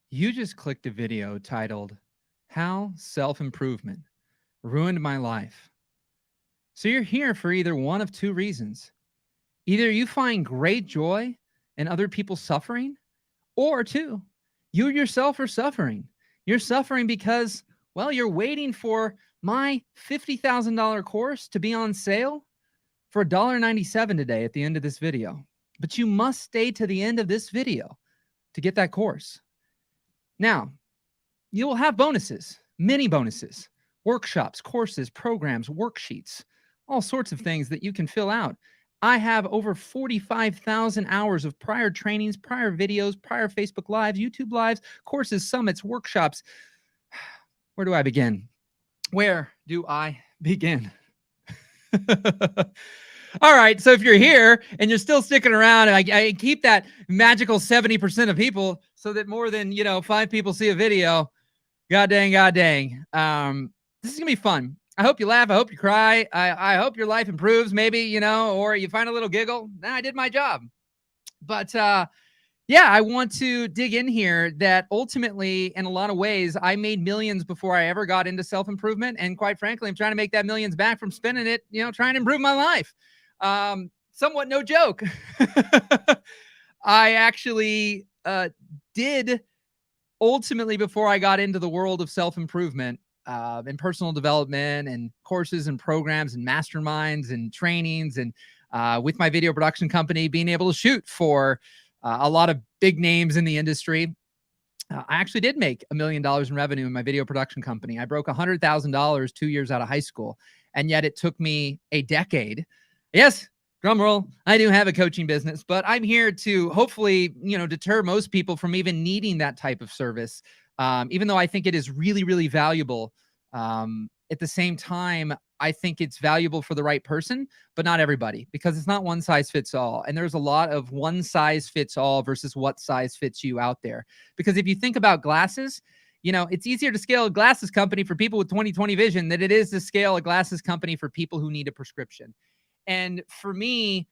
You just clicked a video titled, How Self Improvement Ruined My Life. So you're here for either one of two reasons. Either you find great joy in other people's suffering, or two, you yourself are suffering. You're suffering because, well, you're waiting for my $50,000 course to be on sale for $1.97 today at the end of this video. But you must stay to the end of this video to get that course. Now, you will have bonuses, many bonuses, workshops, courses, programs, worksheets, all sorts of things that you can fill out. I have over 45,000 hours of prior trainings, prior videos, prior Facebook Lives, YouTube Lives, courses, summits, workshops. Where do I begin? Where do I begin? All right. So if you're here and you're still sticking around, and I keep that magical 70% of people so that more than, 5 people see a video. God dang. This is going to be fun. I hope you laugh. I hope you cry. I hope your life improves, maybe, or you find a little giggle. I did my job. But yeah, I want to dig in here that ultimately, in a lot of ways, I made millions before I ever got into self-improvement. And quite frankly, I'm trying to make that millions back from spending it, trying to improve my life. Somewhat no joke. I actually did ultimately, before I got into the world of self-improvement and personal development and courses and programs and masterminds and trainings and with my video production company, being able to shoot for a lot of big names in the industry. I actually did make $1 million in revenue in my video production company. I broke $100,000 2 years out of high school, and yet it took me a decade. Yes, drum roll, I do have a coaching business, but I'm here to hopefully, deter most people from even needing that type of service, even though I think it is really, really valuable. At the same time, I think it's valuable for the right person, but not everybody, because it's not one size fits all. And there's a lot of one size fits all versus what size fits you out there. Because if you think about glasses, it's easier to scale a glasses company for people with 20/20 vision than it is to scale a glasses company for people who need a prescription. And for me,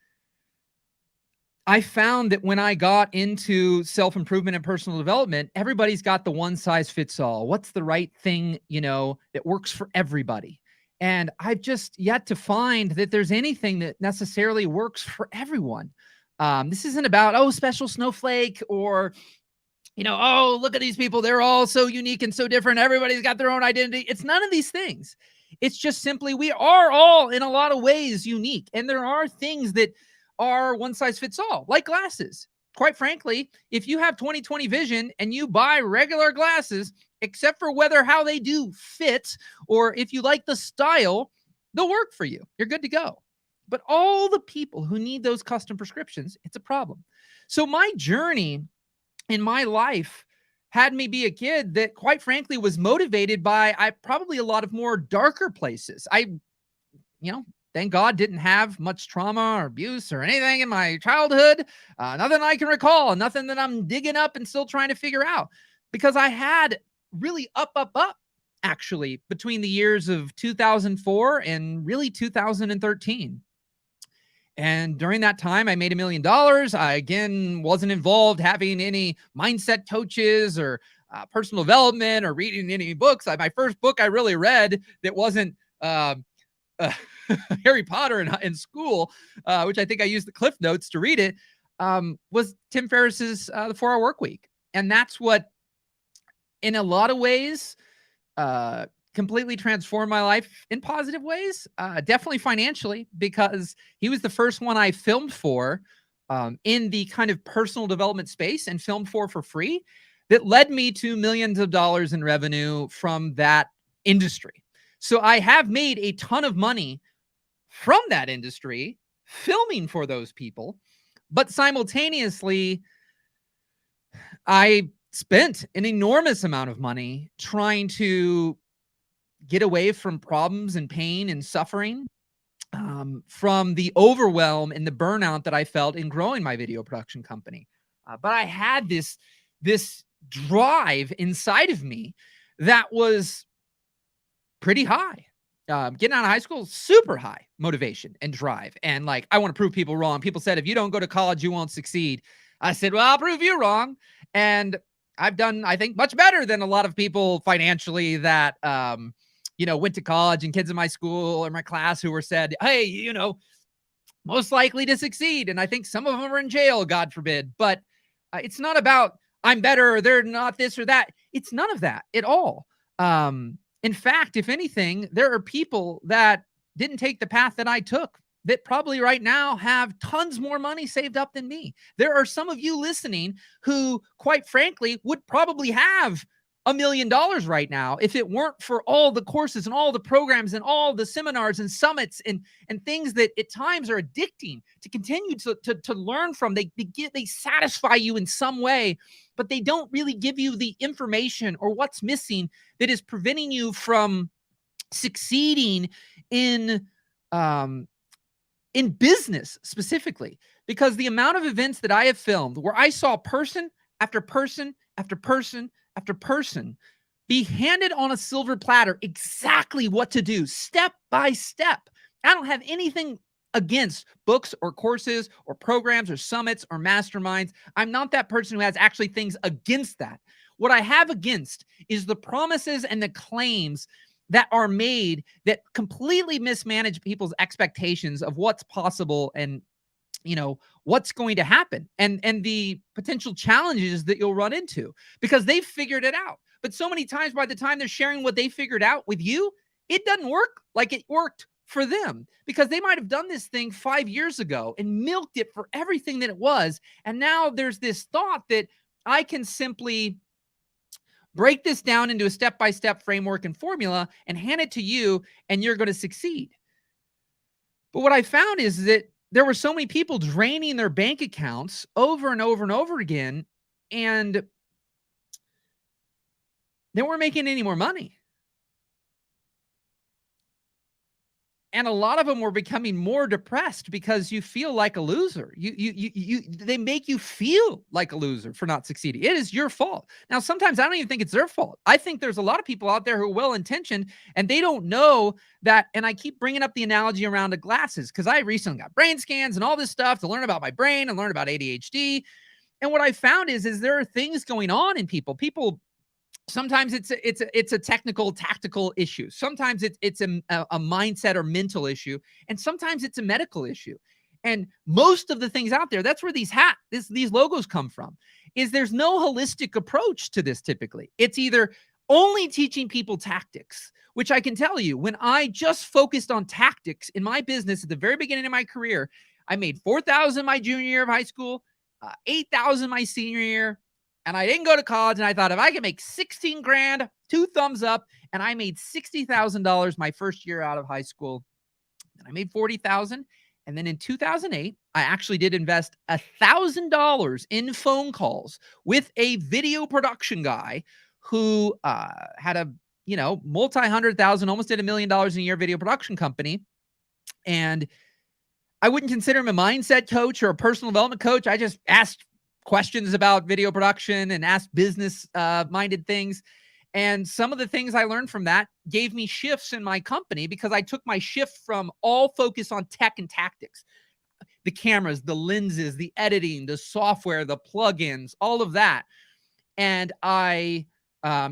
I found that when I got into self-improvement and personal development, everybody's got the one size fits all. What's the right thing, that works for everybody? And I've just yet to find that there's anything that necessarily works for everyone. This isn't about, special snowflake or, look at these people. They're all so unique and so different. Everybody's got their own identity. It's none of these things. It's just simply we are all in a lot of ways unique. And there are things that are one size fits all, like glasses. Quite frankly, if you have 20/20 vision and you buy regular glasses, except for whether how they do fit or if you like the style, they'll work for you. You're good to go. But all the people who need those custom prescriptions, it's a problem. So my journey in my life had me be a kid that, quite frankly, was motivated by probably a lot of more darker places. Thank God didn't have much trauma or abuse or anything in my childhood. Nothing I can recall, nothing that I'm digging up and still trying to figure out, because I had really up, actually, between the years of 2004 and really 2013. And during that time, I made $1 million. I, again, wasn't involved having any mindset coaches or personal development or reading any books. My first book I really read that wasn't Harry Potter in school, which I think I used the Cliff Notes to read it, was Tim Ferriss's The 4-Hour Workweek. And that's what, in a lot of ways, completely transformed my life in positive ways, definitely financially, because he was the first one I filmed for in the kind of personal development space and filmed for free, that led me to millions of dollars in revenue from that industry. So I have made a ton of money from that industry filming for those people, but simultaneously, I spent an enormous amount of money trying to get away from problems and pain and suffering, from the overwhelm and the burnout that I felt in growing my video production company. But I had this drive inside of me that was pretty high. Getting out of high school, super high motivation and drive. And I want to prove people wrong. People said, if you don't go to college, you won't succeed. I said, well, I'll prove you wrong. And I've done, I think, much better than a lot of people financially that, went to college, and kids in my school or my class who were said, hey, most likely to succeed. And I think some of them are in jail, God forbid. But it's not about I'm better or they're not this or that. It's none of that at all. In fact, if anything, there are people that didn't take the path that I took that probably right now have tons more money saved up than me. There are some of you listening who, quite frankly, would probably have $1 million right now if it weren't for all the courses and all the programs and all the seminars and summits and things that at times are addicting to continue to learn from. They satisfy you in some way, but they don't really give you the information or what's missing that is preventing you from succeeding in business specifically. Because the amount of events that I have filmed where I saw person after person after person after person be handed on a silver platter exactly what to do, step by step. I don't have anything against books or courses or programs or summits or masterminds. I'm not that person who has actually things against that. What I have against is the promises and the claims that are made that completely mismanage people's expectations of what's possible and what's going to happen and the potential challenges that you'll run into because they've figured it out. But so many times by the time they're sharing what they figured out with you, it doesn't work like it worked for them because they might have done this thing 5 years ago and milked it for everything that it was. And now there's this thought that I can simply break this down into a step-by-step framework and formula and hand it to you and you're going to succeed. But what I found is that there were so many people draining their bank accounts over and over and over again, and they weren't making any more money. And a lot of them were becoming more depressed because you feel like a loser. They make you feel like a loser for not succeeding. It is your fault. Now, sometimes I don't even think it's their fault. I think there's a lot of people out there who are well-intentioned and they don't know that. And I keep bringing up the analogy around the glasses because I recently got brain scans and all this stuff to learn about my brain and learn about ADHD. And what I found is there are things going on in people. Sometimes it's a technical, tactical issue. Sometimes it's a mindset or mental issue, and sometimes it's a medical issue. And most of the things out there, that's where these logos come from. Is there's no holistic approach to this typically. It's either only teaching people tactics, which I can tell you, when I just focused on tactics in my business at the very beginning of my career, I made $4,000 my junior year of high school, $8,000 my senior year. And I didn't go to college, and I thought if I could make 16 grand, 2 thumbs up, and I made $60,000 my first year out of high school. And I made 40,000. And then in 2008, I actually did invest $1,000 in phone calls with a video production guy who had a, multi-100,000, almost did $1 million in a year video production company. And I wouldn't consider him a mindset coach or a personal development coach. I just asked questions about video production and asked business minded things. And some of the things I learned from that gave me shifts in my company because I took my shift from all focus on tech and tactics, the cameras, the lenses, the editing, the software, the plugins, all of that. And I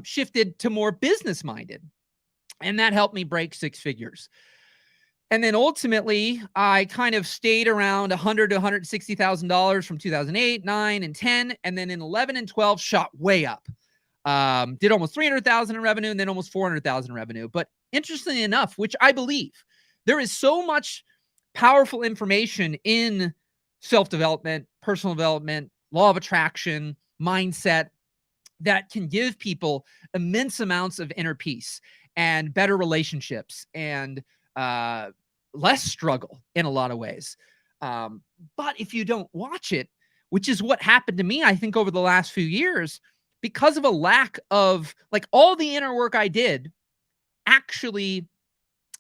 shifted to more business minded. And that helped me break 6 figures. And then ultimately, I kind of stayed around $100,000 to $160,000 from 2008, 9, and 10. And then in 11 and 12, shot way up. Did almost $300,000 in revenue and then almost $400,000 in revenue. But interestingly enough, which I believe, there is so much powerful information in self-development, personal development, law of attraction, mindset that can give people immense amounts of inner peace and better relationships and less struggle in a lot of ways. But if you don't watch it, which is what happened to me, I think over the last few years, because of a lack of like all the inner work I did actually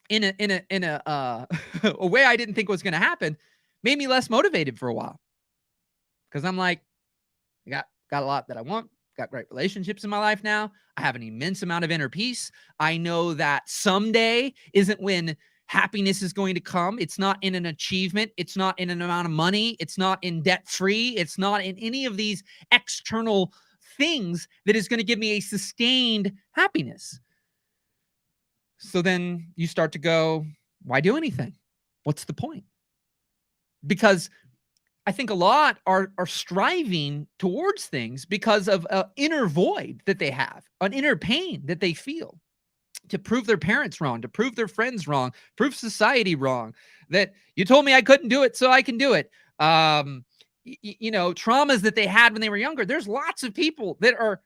in a a way I didn't think was going to happen, made me less motivated for a while. Because I'm like, I got a lot that I want, got great relationships in my life now. I have an immense amount of inner peace. I know that someday isn't when happiness is going to come. It's not in an achievement. It's not in an amount of money. It's not in debt free. It's not in any of these external things that is going to give me a sustained happiness. So then you start to go, why do anything? What's the point? Because I think a lot are striving towards things because of an inner void that they have, an inner pain that they feel, to prove their parents wrong, to prove their friends wrong, prove society wrong, that you told me I couldn't do it, so I can do it. Traumas that they had when they were younger. There's lots of people that are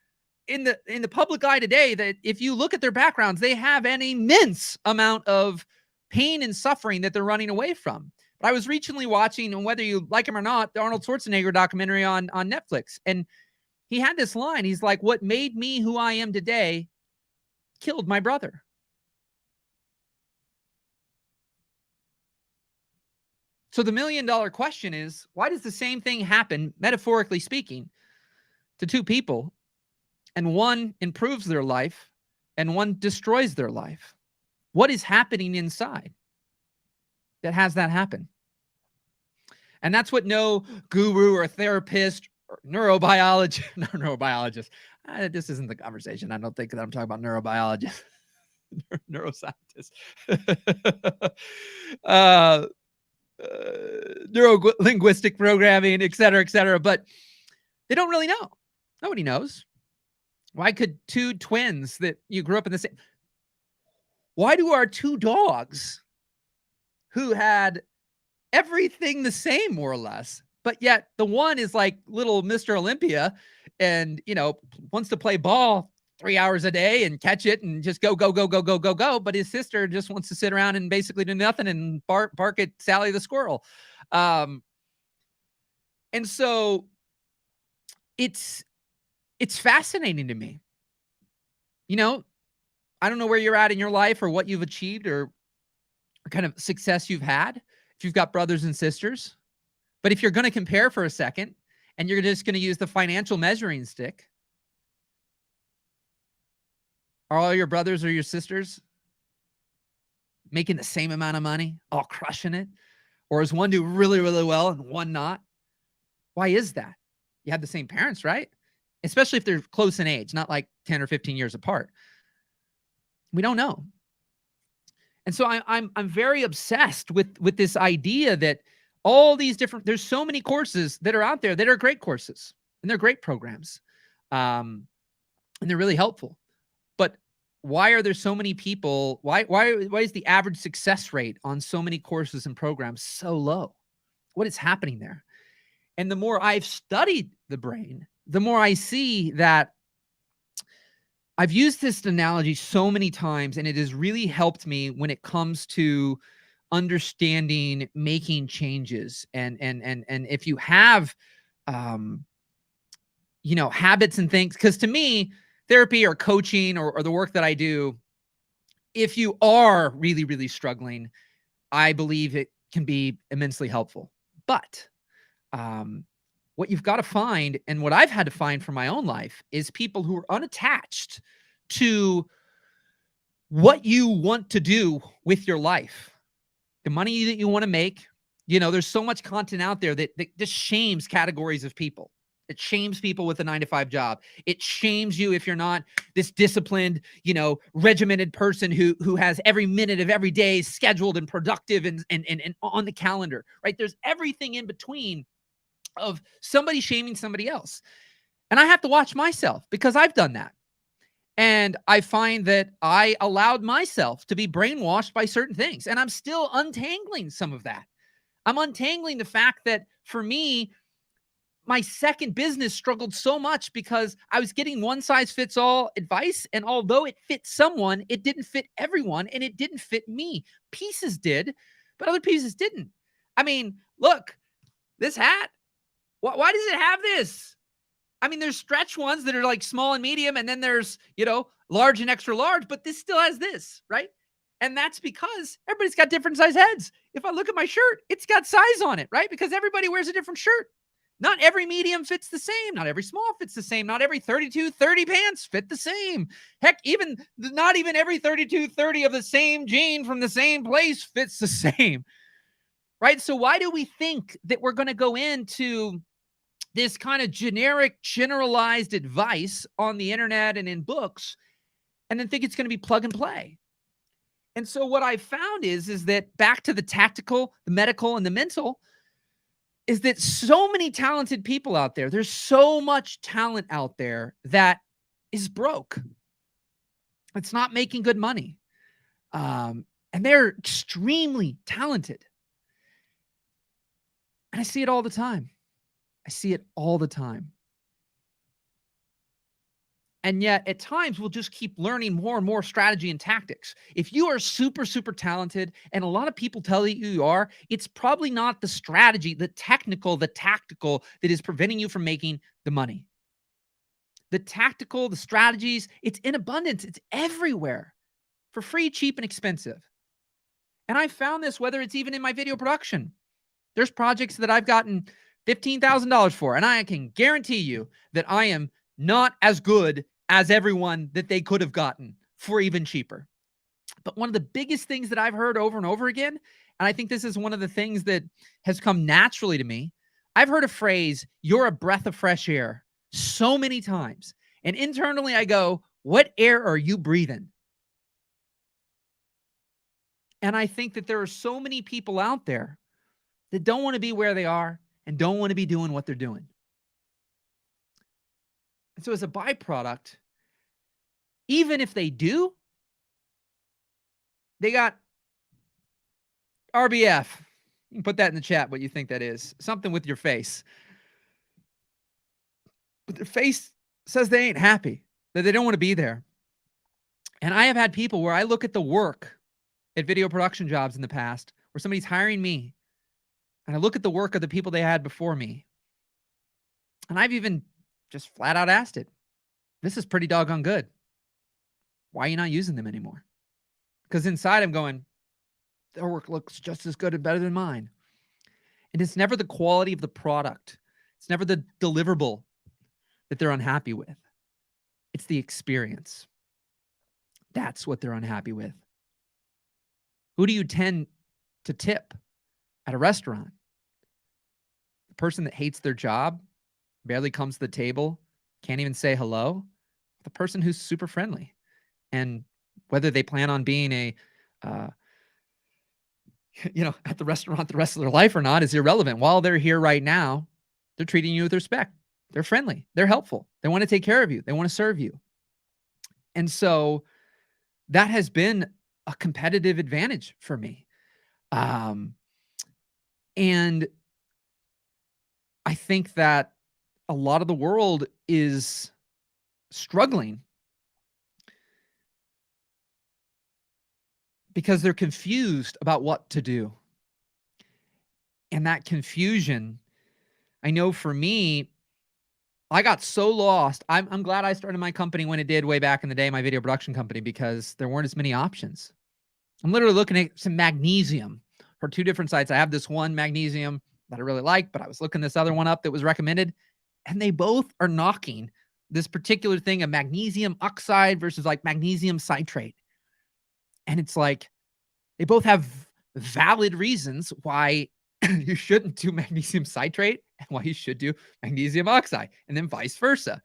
in the public eye today that if you look at their backgrounds, they have an immense amount of pain and suffering that they're running away from. But I was recently watching, and whether you like him or not, the Arnold Schwarzenegger documentary on Netflix. And he had this line. He's like, what made me who I am today killed my brother. So the $1 million question is, why does the same thing happen, metaphorically speaking, to two people, and one improves their life and one destroys their life? What is happening inside that has that happen? And that's what no guru or therapist or neurobiologist, this isn't the conversation. I don't think that I'm talking about neurobiologists, neuroscientists, neuro-linguistic programming, et cetera, but they don't really know. Nobody knows. Why could two twins that you grew up in the same, why do our two dogs who had everything the same, more or less, but yet the one is like little Mr. Olympia and, wants to play ball 3 hours a day and catch it and just go. But his sister just wants to sit around and basically do nothing and bark at Sally the squirrel. And so it's fascinating to me. I don't know where you're at in your life or what you've achieved or kind of success you've had, if you've got brothers and sisters. But if you're going to compare for a second and you're just going to use the financial measuring stick, are all your brothers or your sisters making the same amount of money, all crushing it? Or is one doing really, really well and one not? Why is that? You have the same parents, right? Especially if they're close in age, not like 10 or 15 years apart. We don't know. And so I'm very obsessed with this idea that all these different, there's so many courses that are out there that are great courses and they're great programs. And they're really helpful. But why are there so many people? Why is the average success rate on so many courses and programs so low? What is happening there? And the more I've studied the brain, the more I see that I've used this analogy so many times, and it has really helped me when it comes to understanding making changes. And if you have, habits and things, because to me, therapy or coaching or the work that I do, if you are really, really struggling, I believe it can be immensely helpful. But what you've got to find, and what I've had to find for my own life, is people who are unattached to what you want to do with your life, the money that you want to make. There's so much content out there that just shames categories of people. It shames people with a 9-to-5 job. It shames you if you're not this disciplined, regimented person who has every minute of every day scheduled and productive and on the calendar, right? There's everything in between of somebody shaming somebody else. And I have to watch myself because I've done that. And I find that I allowed myself to be brainwashed by certain things. And I'm still untangling some of that. I'm untangling the fact that for me, my second business struggled so much because I was getting one size fits all advice. And although it fit someone, it didn't fit everyone and it didn't fit me. Pieces did, but other pieces didn't. I mean, look, this hat. Why does it have this? I mean, there's stretch ones that are like small and medium, and then there's, large and extra large, but this still has this, right? And that's because everybody's got different size heads. If I look at my shirt, it's got size on it, right? Because everybody wears a different shirt. Not every medium fits the same. Not every small fits the same. Not every 32-30 pants fit the same. Heck, not even every 32-30 of the same jean from the same place fits the same, right? So why do we think that we're going to go into this kind of generic, generalized advice on the internet and in books, and then think it's going to be plug and play. And so what I found is that back to the tactical, the medical, and the mental, is that so many talented people out there, there's so much talent out there that is broke. It's not making good money. And they're extremely talented. And I see it all the time. I see it all the time. And yet at times we'll just keep learning more and more strategy and tactics. If you are super, super talented and a lot of people tell you are, it's probably not the strategy, the technical, the tactical that is preventing you from making the money. The tactical, the strategies, it's in abundance. It's everywhere for free, cheap, and expensive. And I found this whether it's even in my video production. There's projects that I've gotten $15,000 for, and I can guarantee you that I am not as good as everyone that they could have gotten for even cheaper. But one of the biggest things that I've heard over and over again, and I think this is one of the things that has come naturally to me, I've heard a phrase, "You're a breath of fresh air," so many times. And internally I go, what air are you breathing? And I think that there are so many people out there that don't want to be where they are and don't want to be doing what they're doing. And so as a byproduct, even if they do, they got RBF. You can put that in the chat, what you think that is. Something with your face. But their face says they ain't happy, that they don't want to be there. And I have had people where I look at the work at video production jobs in the past where somebody's hiring me, and I look at the work of the people they had before me, and I've even just flat out asked it, this is pretty doggone good. Why are you not using them anymore? Because inside I'm going, their work looks just as good and better than mine. And it's never the quality of the product. It's never the deliverable that they're unhappy with. It's the experience. That's what they're unhappy with. Who do you tend to tip at a restaurant? The person that hates their job, barely comes to the table, can't even say hello? The person who's super friendly. And whether they plan on being at the restaurant the rest of their life or not is irrelevant. While they're here right now, they're treating you with respect. They're friendly. They're helpful. They want to take care of you. They want to serve you. And so that has been a competitive advantage for me. And I think that a lot of the world is struggling because they're confused about what to do. And that confusion, I know for me, I got so lost. I'm glad I started my company when it did way back in the day, my video production company, because there weren't as many options. I'm literally looking at some magnesium for 2 different sites. I have this one magnesium that I really like, but I was looking this other one up that was recommended, and they both are knocking this particular thing of magnesium oxide versus like magnesium citrate. And it's like, they both have valid reasons why you shouldn't do magnesium citrate and why you should do magnesium oxide, and then vice versa.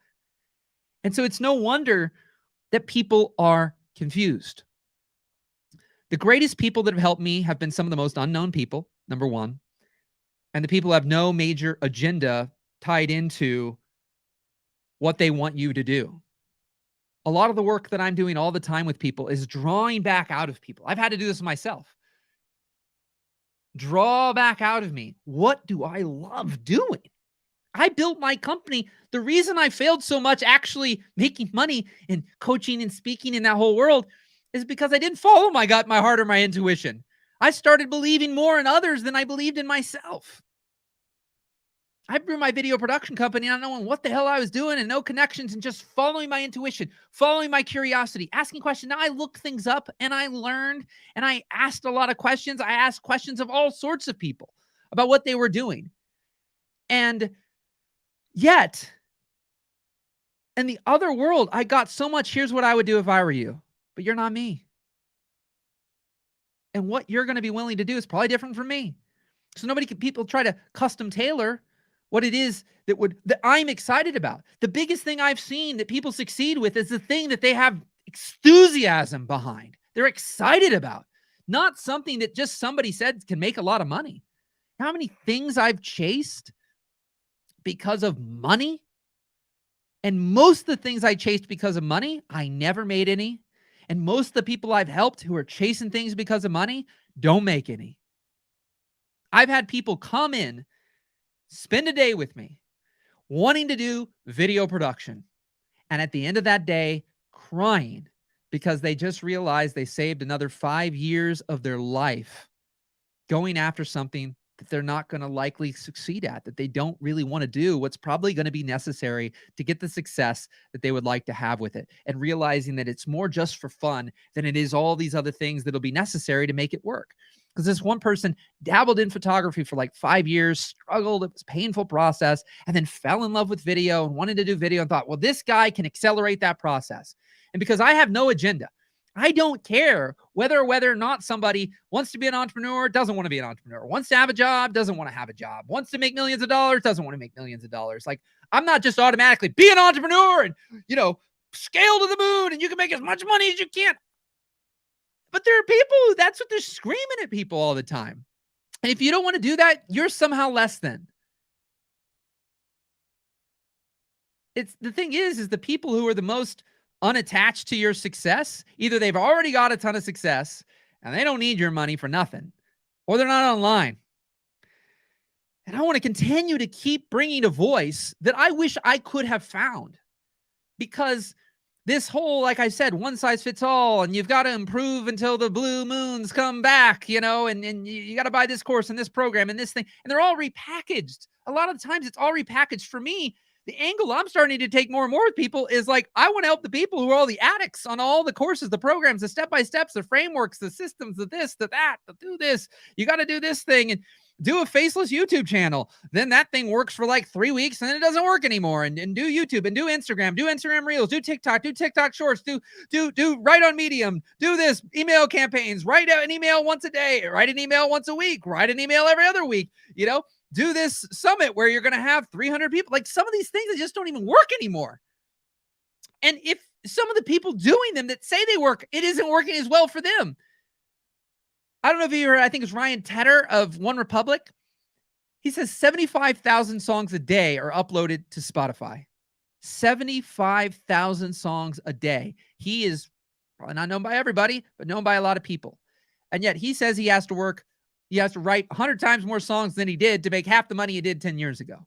And so it's no wonder that people are confused. The greatest people that have helped me have been some of the most unknown people, number one, and the people who have no major agenda tied into what they want you to do. A lot of the work that I'm doing all the time with people is drawing back out of people. I've had to do this myself. Draw back out of me. What do I love doing? I built my company. The reason I failed so much actually making money and coaching and speaking in that whole world is because I didn't follow my gut, my heart, or my intuition. I started believing more in others than I believed in myself. I grew my video production company not knowing what the hell I was doing and no connections and just following my intuition, following my curiosity, asking questions. Now I looked things up and I learned and I asked a lot of questions. I asked questions of all sorts of people about what they were doing. And yet, in the other world, I got so much, here's what I would do if I were you, but you're not me. And what you're going to be willing to do is probably different from me. So people try to custom tailor what it is that I'm excited about. The biggest thing I've seen that people succeed with is the thing that they have enthusiasm behind. They're excited about, not something that just somebody said can make a lot of money. How many things I've chased because of money? And most of the things I chased because of money, I never made any. And most of the people I've helped who are chasing things because of money don't make any. I've had people come in, spend a day with me, wanting to do video production. And at the end of that day, crying because they just realized they saved another 5 years of their life going after something that they're not going to likely succeed at, that they don't really want to do what's probably going to be necessary to get the success that they would like to have with it, and realizing that it's more just for fun than it is all these other things that'll be necessary to make it work. Because this one person dabbled in photography for like 5 years, struggled, it was a painful process, and then fell in love with video and wanted to do video and thought, well, this guy can accelerate that process. And because I have no agenda, I don't care whether or not somebody wants to be an entrepreneur, doesn't want to be an entrepreneur, wants to have a job, doesn't want to have a job, wants to make millions of dollars, doesn't want to make millions of dollars. Like, I'm not just automatically be an entrepreneur and, scale to the moon and you can make as much money as you can. But there are people who that's what they're screaming at people all the time. And if you don't want to do that, you're somehow less than. It's the thing is the people who are the most unattached to your success, either they've already got a ton of success and they don't need your money for nothing, or they're not online. And I want to continue to keep bringing a voice that I wish I could have found, because this whole, like I said, one size fits all, and you've got to improve until the blue moons come back, and you got to buy this course and this program and this thing, and they're all repackaged. A lot of times it's all repackaged. For me, the angle I'm starting to take more and more with people is like, I want to help the people who are all the addicts on all the courses, the programs, the step-by-steps, the frameworks, the systems, the this, the that, the do this. You got to do this thing and do a faceless YouTube channel. Then that thing works for like 3 weeks and then it doesn't work anymore. And do YouTube and do Instagram Reels, do TikTok Shorts, do write on Medium, do this, email campaigns, write an email once a day, write an email once a week, write an email every other week, do this summit where you're going to have 300 people. Like, some of these things that just don't even work anymore. And if some of the people doing them that say they work, it isn't working as well for them. I don't know if you heard, I think it's Ryan Tedder of One Republic. He says 75,000 songs a day are uploaded to Spotify. 75,000 songs a day. He is probably not known by everybody, but known by a lot of people. And yet he says he has to write 100 times more songs than he did to make half the money he did 10 years ago.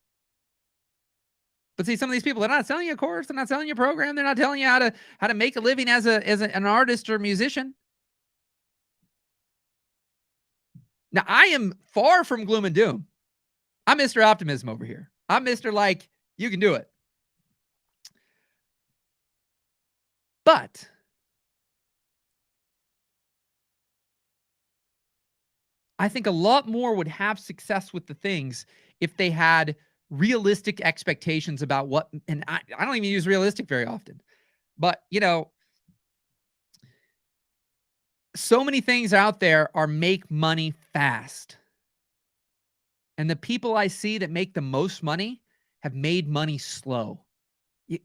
But see, some of these people, they're not selling you a course, they're not selling you a program, they're not telling you how to make a living as an artist or musician. Now, I am far from gloom and doom. I'm Mr. Optimism over here. I'm Mr. Like, you can do it. But I think a lot more would have success with the things if they had realistic expectations about what, and I don't even use realistic very often, but so many things out there are make money fast. And the people I see that make the most money have made money slow.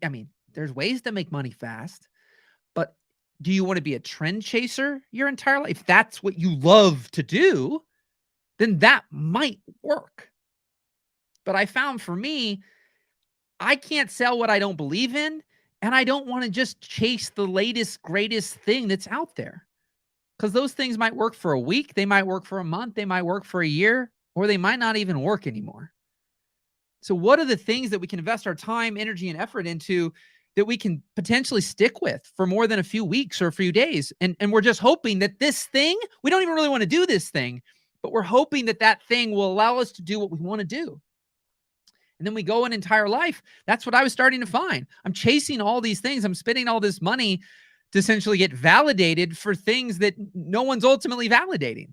I mean, there's ways to make money fast, but do you want to be a trend chaser your entire life? If that's what you love to do, then that might work. But I found for me, I can't sell what I don't believe in, and I don't want to just chase the latest, greatest thing that's out there. Because those things might work for a week, they might work for a month, they might work for a year, or they might not even work anymore. So what are the things that we can invest our time, energy, and effort into that we can potentially stick with for more than a few weeks or a few days? And we're just hoping that this thing, we don't even really want to do this thing, but we're hoping that that thing will allow us to do what we want to do. And then we go an entire life. That's what I was starting to find. I'm chasing all these things. I'm spending all this money to essentially get validated for things that no one's ultimately validating.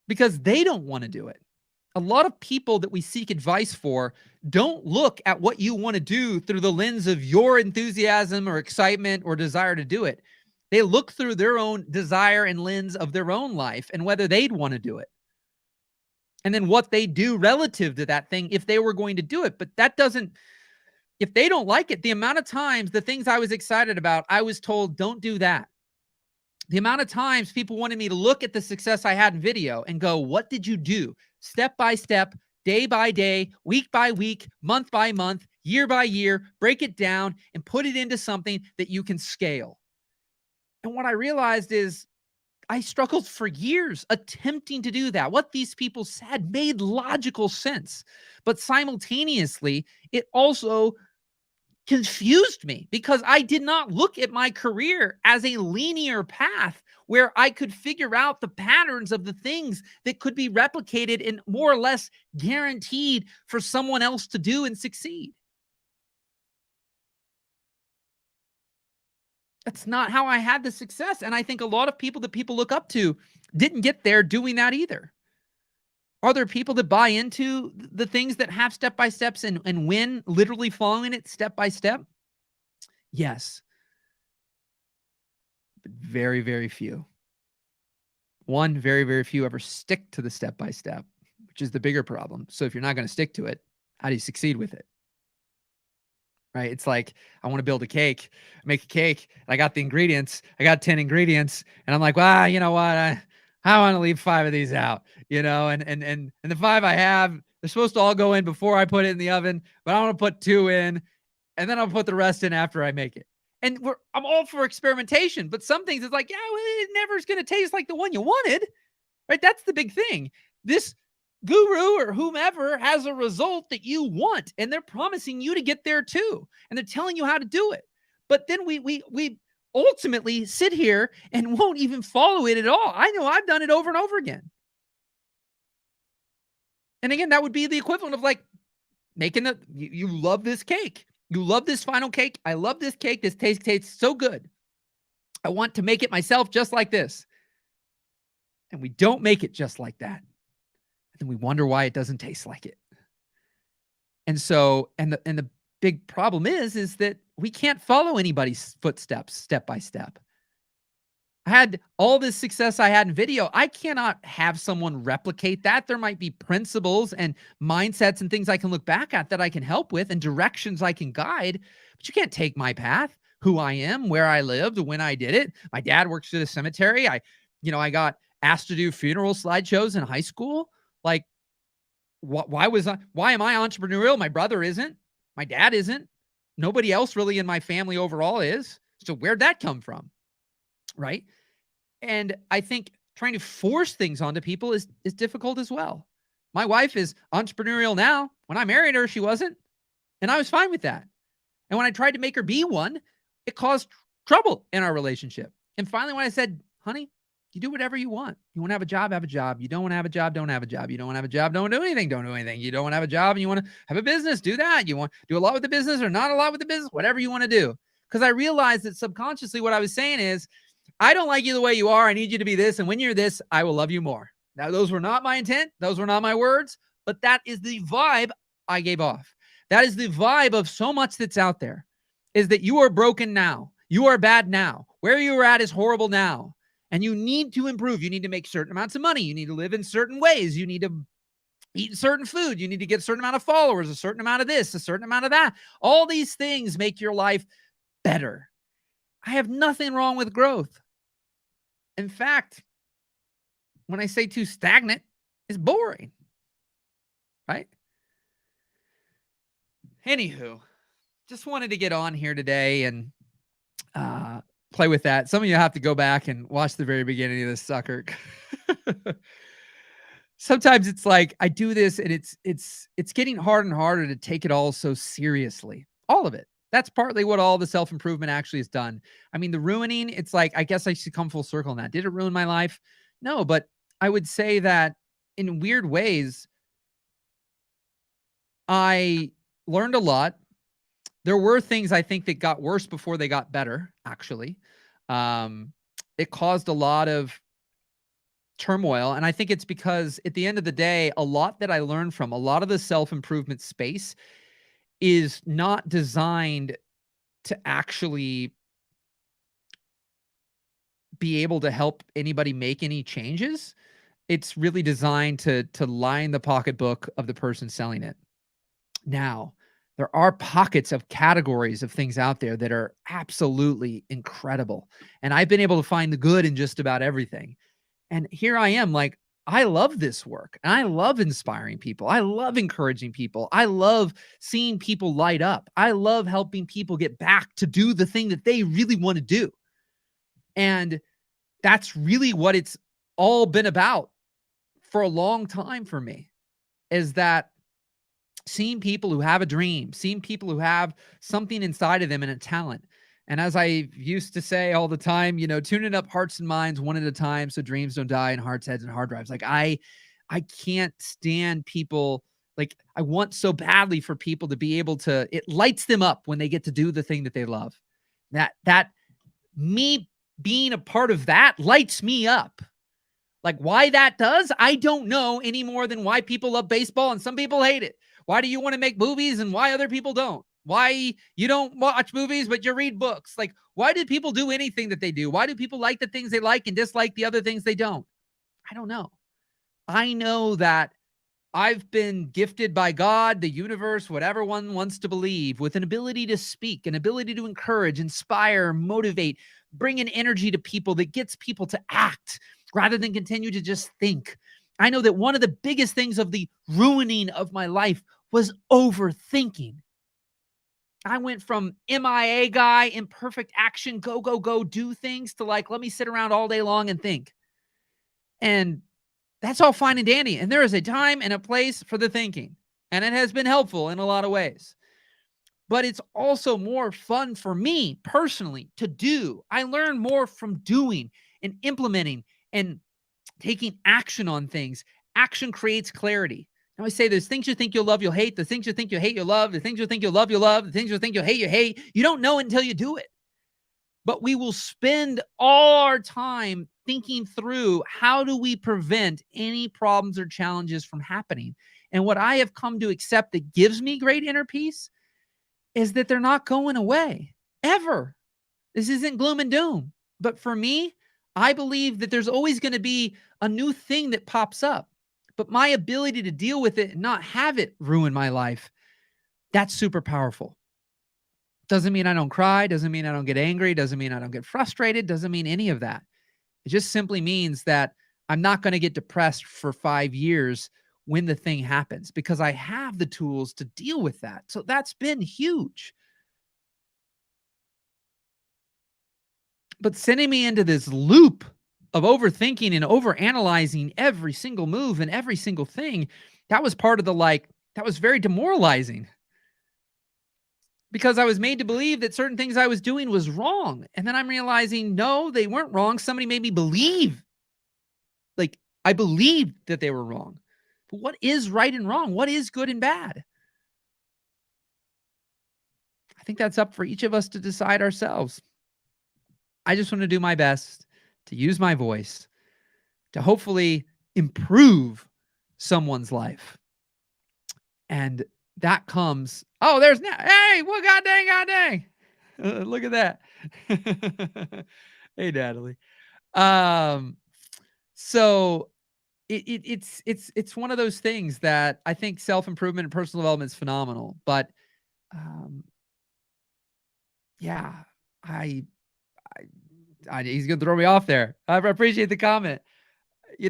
Because they don't want to do it. A lot of people that we seek advice for don't look at what you want to do through the lens of your enthusiasm or excitement or desire to do it. They look through their own desire and lens of their own life and whether they'd want to do it. and then what they do relative to that thing if they were going to do it. But that doesn't, if they don't like it, the amount of times the things I was excited about, I was told, don't do that. The amount of times people wanted me to look at the success I had in video and go, what did you do? Step by step, day by day, week by week, month by month, year by year, break it down and put it into something that you can scale. And what I realized is I struggled for years attempting to do that. What these people said made logical sense, but simultaneously, it also confused me because I did not look at my career as a linear path where I could figure out the patterns of the things that could be replicated and more or less guaranteed for someone else to do and succeed. That's not how I had the success. And I think a lot of people that people look up to didn't get there doing that either. Are there people that buy into the things that have step by steps and win literally following it step by step? Yes, but very, very few. One, very, very few ever stick to the step by step, which is the bigger problem. So if you're not going to stick to it, how do you succeed with it? Right? It's like, I want to build a cake, make a cake. I got the ingredients. I got 10 ingredients. And I'm like, well, you know what? I want to leave 5 of these out, and the 5 I have, they're supposed to all go in before I put it in the oven, but I want to put 2 in, and then I'll put the rest in after I make it. And I'm all for experimentation, but some things it's like, yeah, well, it never is going to taste like the one you wanted, right? That's the big thing. This guru or whomever has a result that you want, and they're promising you to get there too, and they're telling you how to do it. But then we ultimately sit here and won't even follow it at all. I know I've done it over and over again. And again, that would be the equivalent of like making you love this cake. You love this final cake. I love this cake. This tastes so good. I want to make it myself just like this. And we don't make it just like that. And then we wonder why it doesn't taste like it. And so, and the big problem is that we can't follow anybody's footsteps step by step. I had all this success I had in video. I cannot have someone replicate that. There might be principles and mindsets and things I can look back at that I can help with and directions I can guide, but you can't take my path, who I am, where I lived, when I did it. My dad works at a cemetery. I got asked to do funeral slideshows in high school. Like, why am I entrepreneurial? My brother isn't. My dad isn't. Nobody else really in my family overall is. So where'd that come from? Right? And I think trying to force things onto people is difficult as well. My wife is entrepreneurial now. When I married her, she wasn't. And I was fine with that. And when I tried to make her be one, it caused trouble in our relationship. And finally, when I said, honey, you do whatever you want. You want to have a job, have a job. You don't want to have a job, don't have a job. You don't want to have a job, don't do anything, don't do anything. You don't want to have a job and you want to have a business, do that. You want to do a lot with the business or not a lot with the business, whatever you want to do. Because I realized that subconsciously what I was saying is, I don't like you the way you are. I need you to be this. And when you're this, I will love you more. Now, those were not my intent. Those were not my words, but that is the vibe I gave off. That is the vibe of so much that's out there, is that you are broken now. You are bad now. Where you are at is horrible now. And you need to improve. You need to make certain amounts of money. You need to live in certain ways. You need to eat certain food. You need to get a certain amount of followers, a certain amount of this, a certain amount of that. All these things make your life better. I have nothing wrong with growth. In fact, when I say too stagnant, it's boring, right? Anywho, just wanted to get on here today and play with that. Some of you have to go back and watch the very beginning of this sucker. Sometimes it's like I do this and it's getting harder and harder to take it all so seriously. All of it. That's partly what all the self-improvement actually has done. I mean, the ruining, it's like, I guess I should come full circle on that. Did it ruin my life? No, but I would say that in weird ways, I learned a lot. There were things I think that got worse before they got better, actually. It caused a lot of turmoil. And I think it's because at the end of the day, a lot that I learned from a lot of the self-improvement space is not designed to actually be able to help anybody make any changes. it's really designed to line the pocketbook of the person selling it. Now, there are pockets of categories of things out there that are absolutely incredible. And I've been able to find the good in just about everything. And here I am, like, I love this work and I love inspiring people. I love encouraging people. I love seeing people light up. I love helping people get back to do the thing that they really want to do. And that's really what it's all been about for a long time for me, is that seeing people who have a dream, seeing people who have something inside of them and a talent. And as I used to say all the time, tuning up hearts and minds one at a time so dreams don't die in hearts, heads, and hard drives. Like I can't stand people. Like, I want so badly for people to be able to, it lights them up when they get to do the thing that they love. That me being a part of that lights me up. Like, why that does, I don't know any more than why people love baseball and some people hate it. Why do you want to make movies and why other people don't? Why you don't watch movies, but you read books? Like, why do people do anything that they do? Why do people like the things they like and dislike the other things they don't? I don't know. I know that I've been gifted by God, the universe, whatever one wants to believe, with an ability to speak, an ability to encourage, inspire, motivate, bring an energy to people that gets people to act rather than continue to just think. I know that one of the biggest things of the ruining of my life was overthinking. I went from MIA guy, imperfect action, go, go, go, do things, to like, let me sit around all day long and think. And that's all fine and dandy. And there is a time and a place for the thinking. And it has been helpful in a lot of ways. But it's also more fun for me personally to do. I learn more from doing and implementing and taking action on things. Action creates clarity. I always say there's things you think you'll love, you'll hate. The things you think you'll hate, you'll love. The things you think you'll love, you'll love. The things you think you'll hate, you hate. You don't know until you do it. But we will spend all our time thinking through, how do we prevent any problems or challenges from happening? And what I have come to accept that gives me great inner peace is that they're not going away ever. This isn't gloom and doom. But for me, I believe that there's always going to be a new thing that pops up. But my ability to deal with it and not have it ruin my life, that's super powerful. Doesn't mean I don't cry. Doesn't mean I don't get angry. Doesn't mean I don't get frustrated. Doesn't mean any of that. It just simply means that I'm not going to get depressed for 5 years when the thing happens, because I have the tools to deal with that. So that's been huge. But sending me into this loop of overthinking and overanalyzing every single move and every single thing, that was part of that was very demoralizing, because I was made to believe that certain things I was doing was wrong. And then I'm realizing, no, they weren't wrong. Somebody made me believe, like, I believed that they were wrong. But what is right and wrong? What is good and bad? I think that's up for each of us to decide ourselves. I just want to do my best to use my voice to hopefully improve someone's life. And that comes, oh, there's now, hey, well, god dang. Look at that. Hey, Natalie. So it's one of those things that I think self-improvement and personal development is phenomenal. But yeah, he's gonna throw me off there. I appreciate the comment.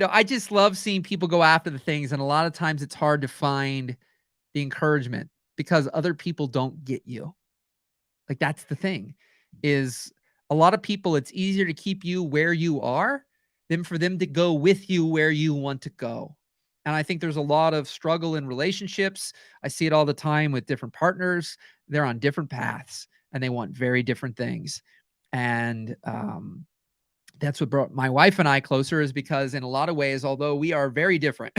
I just love seeing people go after the things, and a lot of times it's hard to find the encouragement because other people don't get you. Like, that's the thing, is a lot of people, it's easier to keep you where you are than for them to go with you where you want to go. And I think there's a lot of struggle in relationships. I see it all the time with different partners. They're on different paths and they want very different things. And that's what brought my wife and I closer, is because in a lot of ways, although we are very different,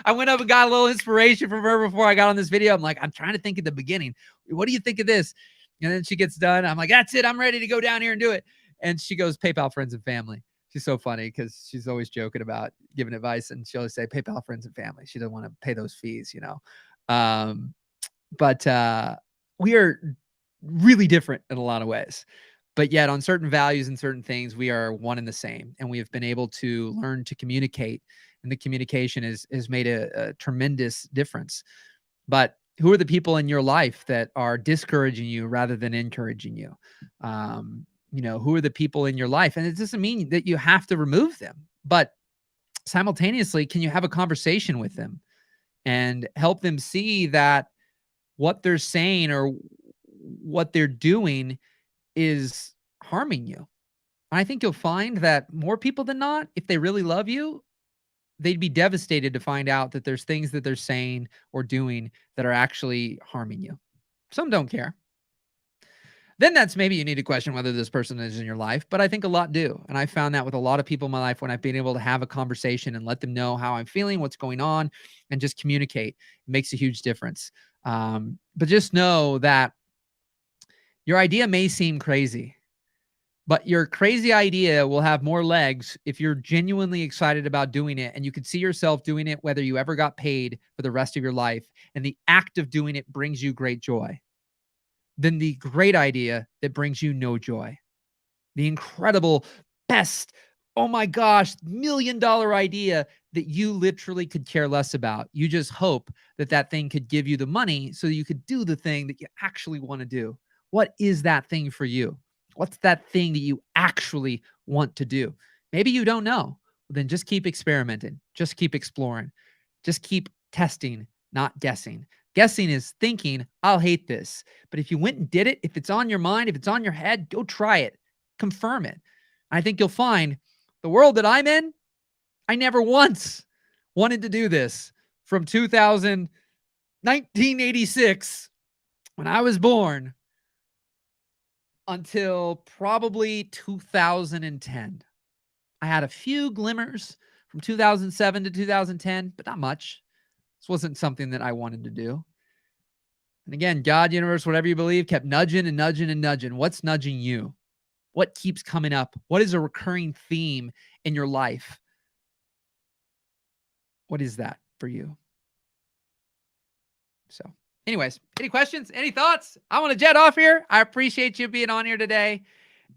I went up and got a little inspiration from her before I got on this video. I'm like, I'm trying to think at the beginning, what do you think of this? And then she gets done. I'm like, that's it. I'm ready to go down here and do it. And she goes, PayPal, friends, and family. She's so funny because she's always joking about giving advice, and she'll always say PayPal, friends, and family. She doesn't want to pay those fees, But we are really different in a lot of ways. But yet on certain values and certain things, we are one and the same. And we have been able to learn to communicate. And the communication has made a tremendous difference. But who are the people in your life that are discouraging you rather than encouraging you? Who are the people in your life? And it doesn't mean that you have to remove them, but simultaneously, can you have a conversation with them and help them see that what they're saying or what they're doing is harming you? I think you'll find that more people than not, if they really love you, they'd be devastated to find out that there's things that they're saying or doing that are actually harming you. Some don't care. Then that's maybe you need to question whether this person is in your life, but I think a lot do. And I found that with a lot of people in my life when I've been able to have a conversation and let them know how I'm feeling, what's going on, and just communicate. It makes a huge difference. But just know that your idea may seem crazy, but your crazy idea will have more legs if you're genuinely excited about doing it and you could see yourself doing it, whether you ever got paid for the rest of your life. And the act of doing it brings you great joy. Than the great idea that brings you no joy. The incredible, best, oh my gosh, $1 million idea that you literally could care less about. You just hope that that thing could give you the money so you could do the thing that you actually want to do. What is that thing for you? What's that thing that you actually want to do? Maybe you don't know. Then just keep experimenting. Just keep exploring. Just keep testing, not guessing. Guessing is thinking, I'll hate this. But if you went and did it, if it's on your mind, if it's on your head, go try it. Confirm it. I think you'll find the world that I'm in, I never once wanted to do this from 1986, when I was born, until probably 2010. I had a few glimmers from 2007 to 2010, but not much. This wasn't something that I wanted to do. And again, God, universe, whatever you believe, kept nudging and nudging and nudging. What's nudging you? What keeps coming up? What is a recurring theme in your life? What is that for you? So anyways, any questions? Any thoughts? I want to jet off here. I appreciate you being on here today.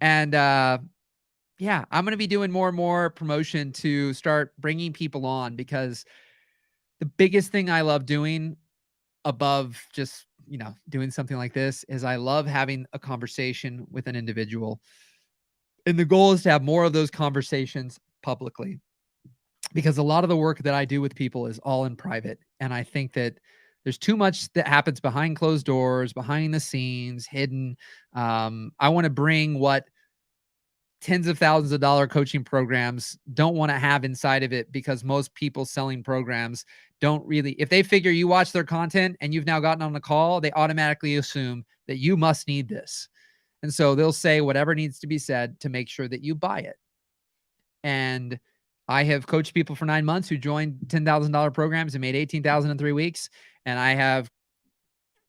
And yeah, I'm going to be doing more and more promotion to start bringing people on, because the biggest thing I love doing above just, doing something like this is I love having a conversation with an individual. And the goal is to have more of those conversations publicly, because a lot of the work that I do with people is all in private. And I think that there's too much that happens behind closed doors, behind the scenes, hidden. I want to bring what tens of thousands of dollar coaching programs don't want to have inside of it, because most people selling programs don't really, if they figure you watch their content and you've now gotten on the call, they automatically assume that you must need this. And so they'll say whatever needs to be said to make sure that you buy it. And I have coached people for 9 months who joined $10,000 programs and made $18,000 in 3 weeks. And I have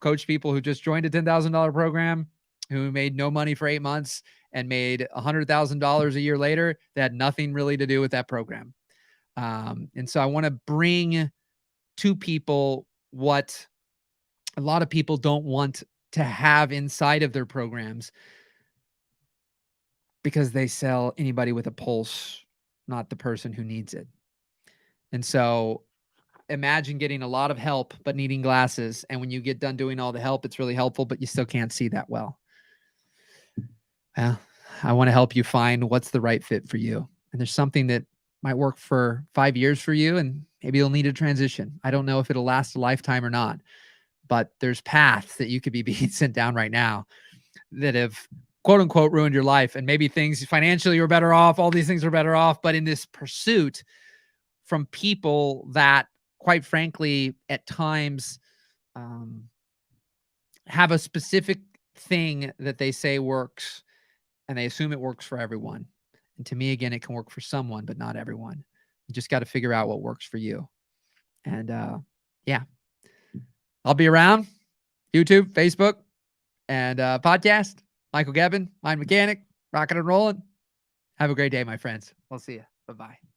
coached people who just joined a $10,000 program who made no money for 8 months and made $100,000 a year later that had nothing really to do with that program. And so I want to bring to people what a lot of people don't want to have inside of their programs, because they sell anybody with a pulse, not the person who needs it. And so imagine getting a lot of help, but needing glasses. And when you get done doing all the help, it's really helpful, but you still can't see that well. Well, I want to help you find what's the right fit for you. And there's something that might work for 5 years for you, and maybe you'll need a transition. I don't know if it'll last a lifetime or not, but there's paths that you could be being sent down right now that have quote unquote ruined your life. And maybe things financially are better off. All these things are better off. But in this pursuit from people that, quite frankly, at times have a specific thing that they say works, and they assume it works for everyone. And to me, again, it can work for someone, but not everyone. You just got to figure out what works for you. And yeah, I'll be around YouTube, Facebook, and podcast. Michael Gebbin, Mind Mechanic, rocking and rolling. Have a great day, my friends. We'll see you. Bye-bye.